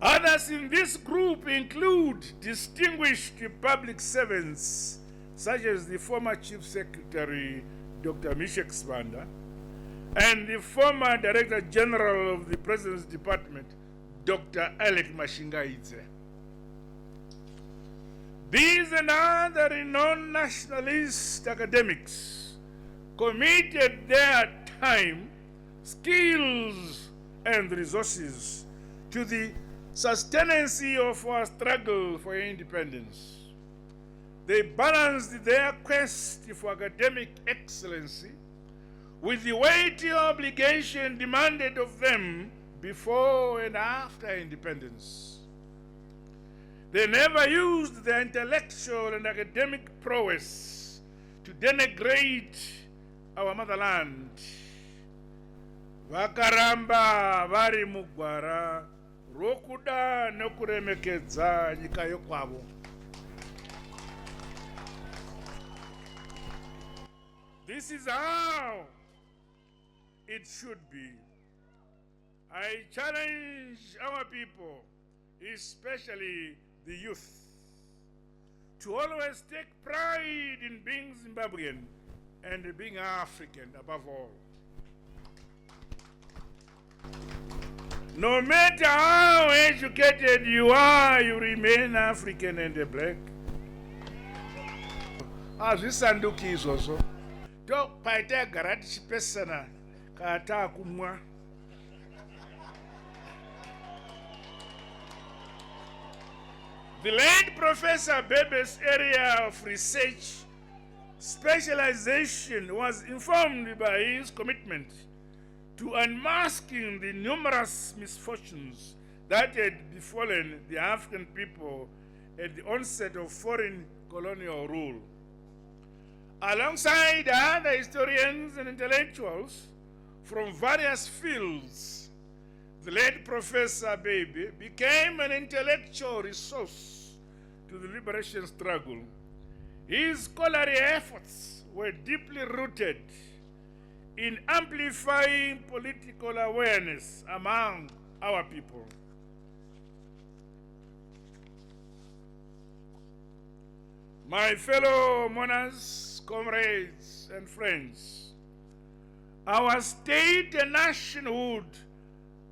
Others in this group include distinguished public servants such as the former Chief Secretary, Dr. Mishek Sibanda, and the former Director General of the President's Department, Dr. Alec Mashingaidze. These and other renowned nationalist academics committed their time, skills, and resources to the sustenance of our struggle for independence. They balanced their quest for academic excellency with the weighty obligation demanded of them before and after independence. They never used their intellectual and academic prowess to denigrate our motherland. Vakaramba vari mugwara rokuda nokuremekedza nyika yokwavo. This is how it should be. I challenge our people, especially the youth, to always take pride in being Zimbabwean and being African above all. No matter how educated you are, you remain African and black. Azvisanduki izvozvo. Paita gara tichipesana kana kumwa. The late Professor Bebe's area of research specialization was informed by his commitment to unmasking the numerous misfortunes that had befallen the African people at the onset of foreign colonial rule. Alongside other historians and intellectuals from various fields, the late Professor Bebe became an intellectual resource to the liberation struggle. His scholarly efforts were deeply rooted in amplifying political awareness among our people. My fellow mourners, comrades, and friends, our state and nationhood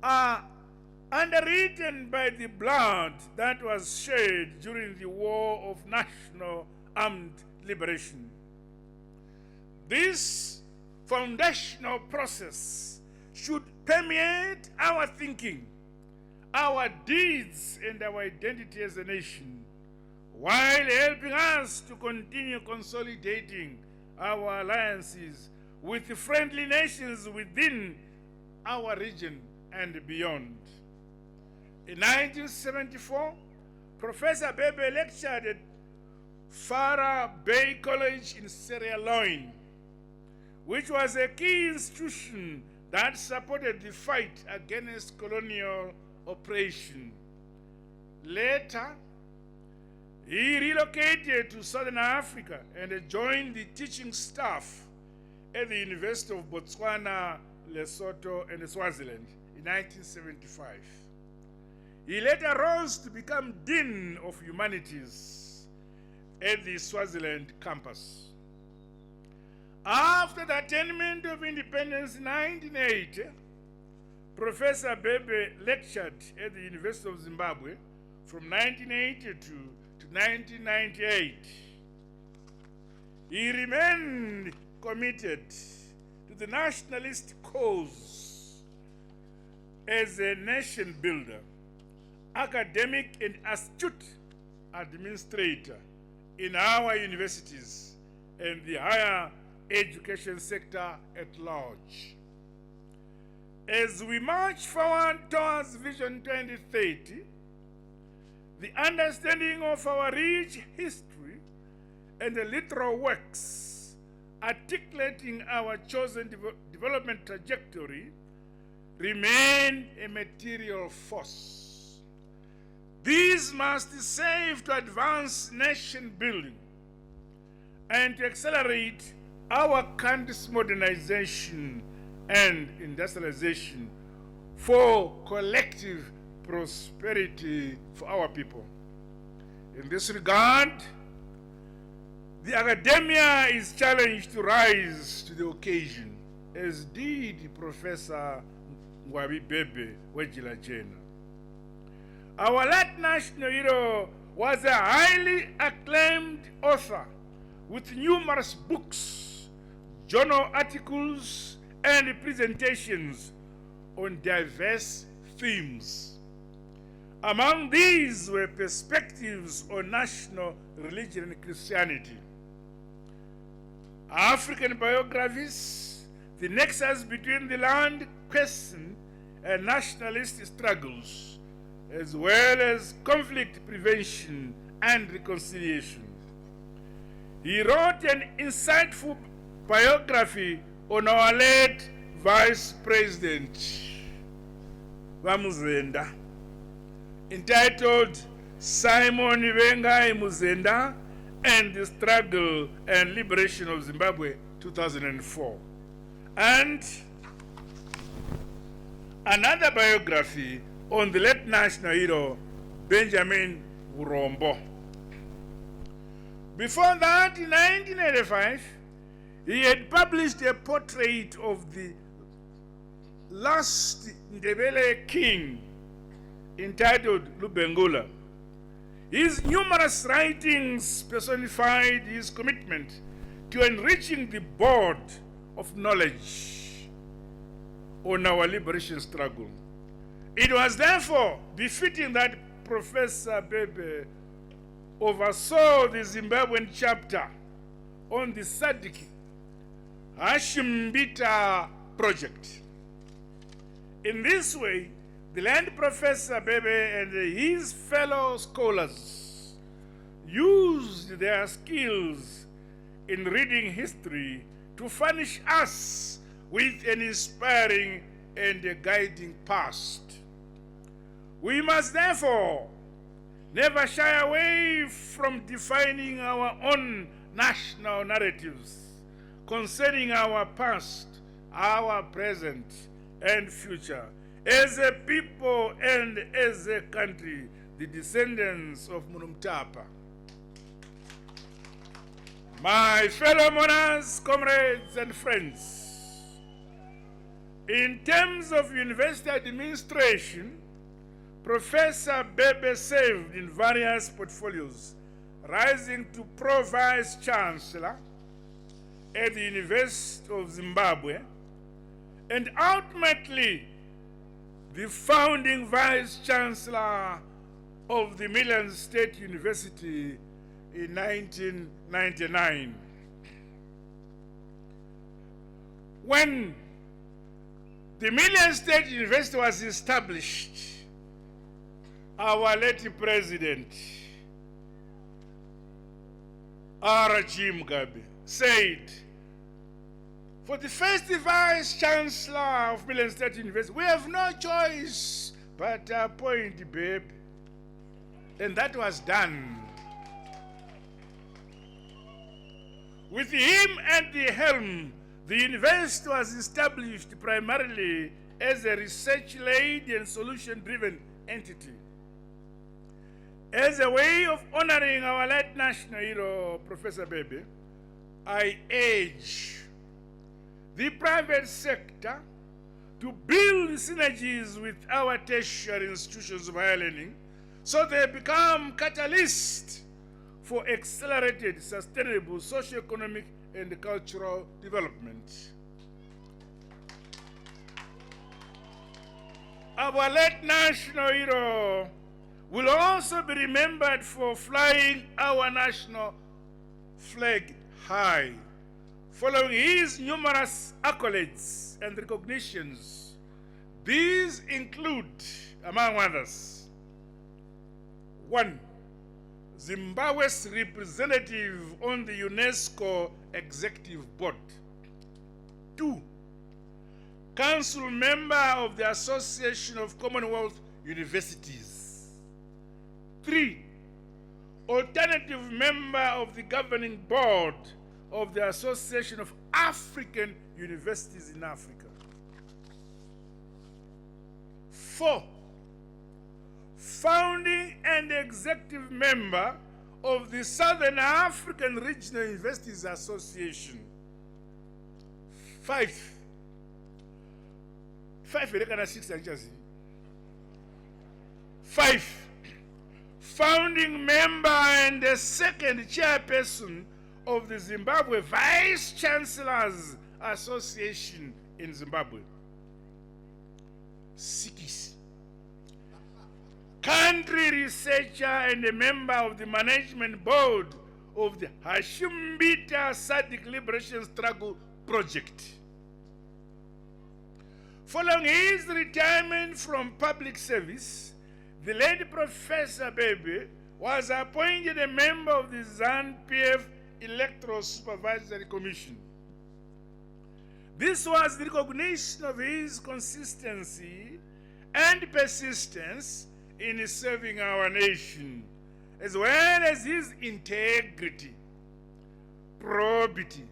are underwritten by the blood that was shed during the War of National Armed Liberation. This foundational process should permeate our thinking, our deeds, and our identity as a nation, while helping us to continue consolidating our alliances with friendly nations within our region and beyond. In 1974, Professor Bebe lectured at Farah Bay College in Sierra Leone, which was a key institution that supported the fight against colonial oppression. Later, he relocated to Southern Africa and joined the teaching staff at the University of Botswana, Lesotho, and Swaziland in 1975. He later rose to become Dean of Humanities at the Swaziland campus. After the attainment of independence in 1980, Professor Bebe lectured at the University of Zimbabwe from 1982 to 1998. He remained committed to the nationalist cause as a nation builder, academic and astute administrator in our universities and the higher education sector at large. As we march forward towards Vision 2030, the understanding of our rich history and the literal works articulating our chosen development trajectory remain a material force. These must serve to advance nation building and to accelerate our country's modernization and industrialization for collective prosperity for our people. In this regard, the academia is challenged to rise to the occasion, as did Professor Ngwabi Bebe Wejilajena. Our late national hero was a highly acclaimed author with numerous books, journal articles, and presentations on diverse themes. Among these were perspectives on national religion and Christianity, African biographies, the nexus between the land question and nationalist struggles, as well as conflict prevention and reconciliation. He wrote an insightful biography on our late Vice President Muzenda, entitled Simon Ibenga Muzenda and the Struggle and Liberation of Zimbabwe, 2004. And another biography on the late national hero, Benjamin Urombo. Before that, in 1985, he had published a portrait of the last Ndebele king entitled Lubengula. His numerous writings personified his commitment to enriching the board of knowledge on our liberation struggle. It was therefore befitting that Professor Bebe oversaw the Zimbabwean chapter on the SADC Hashimbita project. In this way, the land Professor Bebe and his fellow scholars used their skills in reading history to furnish us with an inspiring and a guiding past. We must therefore never shy away from defining our own national narratives concerning our past, our present, and future, as a people and as a country, the descendants of Munumtapa. My fellow mourners, comrades, and friends, in terms of university administration, Professor Bebe served in various portfolios, rising to Pro-Vice Chancellor at the University of Zimbabwe, and ultimately the founding Vice Chancellor of the Milan State University in 1999. When the Milan State University was established, our late president, R.G. Mugabe, said, for the first Vice Chancellor of Milan State University, we have no choice but to appoint Bebe. And that was done. With him at the helm, the university was established primarily as a research-led and solution-driven entity. As a way of honoring our late national hero, Professor Bebe, I urge the private sector to build synergies with our tertiary institutions of higher learning so they become catalysts for accelerated, sustainable socio-economic and cultural development. Our late national hero will also be remembered for flying our national flag high, following his numerous accolades and recognitions. These include, among others, 1. Zimbabwe's representative on the UNESCO Executive Board. 2. Council member of the Association of Commonwealth Universities. 3. Alternative member of the governing board of the Association of African Universities in Africa. 4. founding and executive member of the Southern African Regional Investors Association. 5. 5. Founding member and the second chairperson of the Zimbabwe Vice Chancellors Association in Zimbabwe. 6. Country researcher and a member of the management board of the Hashimbita Sadiq Liberation Struggle Project. Following his retirement from public service, the late Professor Bebe was appointed a member of the ZANU-PF Electoral Supervisory Commission. This was the recognition of his consistency and persistence in serving our nation, as well as his integrity, probity,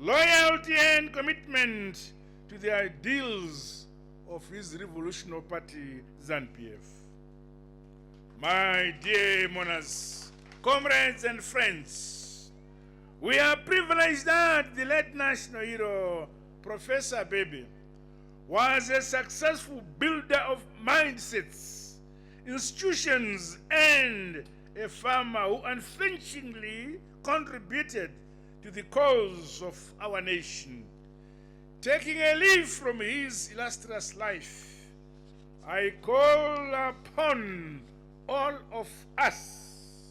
loyalty, and commitment to the ideals of his revolutionary party, ZANU-PF. My dear mourners, comrades and friends, we are privileged that the late national hero, Professor Bebe, was a successful builder of mindsets, institutions, and a farmer who unflinchingly contributed to the cause of our nation. Taking a leaf from his illustrious life, I call upon all of us,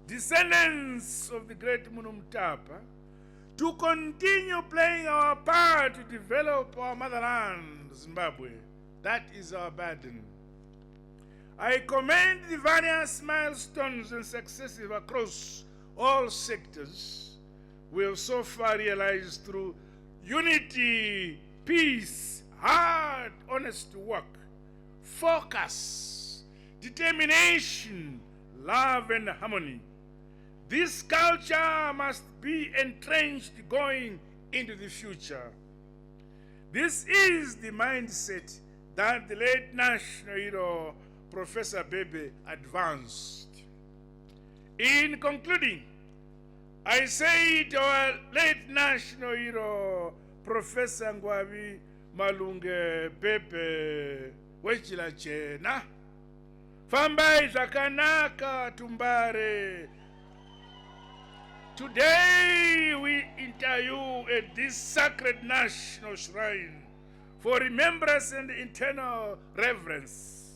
descendants of the great Munumtapa, to continue playing our part to develop our motherland, Zimbabwe. That is our burden. I commend the various milestones and successes across all sectors we have so far realized through unity, peace, hard, honest work, focus, determination, love, and harmony. This culture must be entrenched going into the future. This is the mindset that the late national hero, Professor Bebe, advanced. In concluding, I say to our late national hero, Professor Ngwabi Malunge Bebe Wechila Chena, Fambai Zakanaka Tumbare. Today we enter you at this sacred national shrine for remembrance and eternal reverence.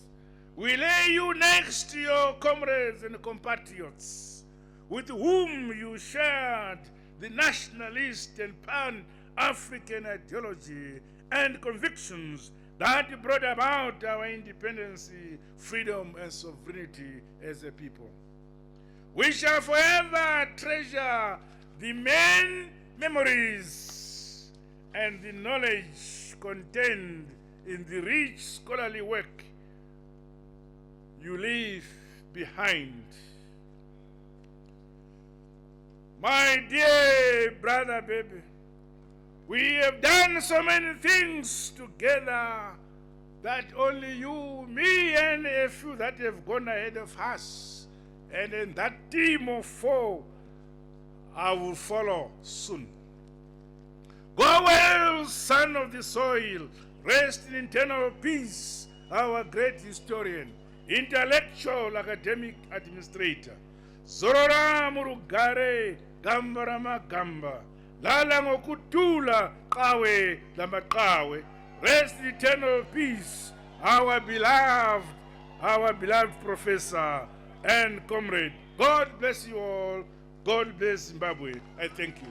We lay you next to your comrades and compatriots with whom you shared the nationalist and pan-African ideology and convictions that brought about our independence, freedom, and sovereignty as a people. We shall forever treasure the main memories and the knowledge contained in the rich scholarly work you leave behind. My dear brother Bebe, we have done so many things together that only you, me, and a few that have gone ahead of us, and in that team of 4, I will follow soon. Go well, son of the soil, rest in eternal peace, our great historian, intellectual, academic administrator. Zorora murugare gamba ramagamba, lala ngokutula kawe lamakawe. Rest in eternal peace, our beloved professor and comrade. God bless you all. God bless Zimbabwe. I thank you.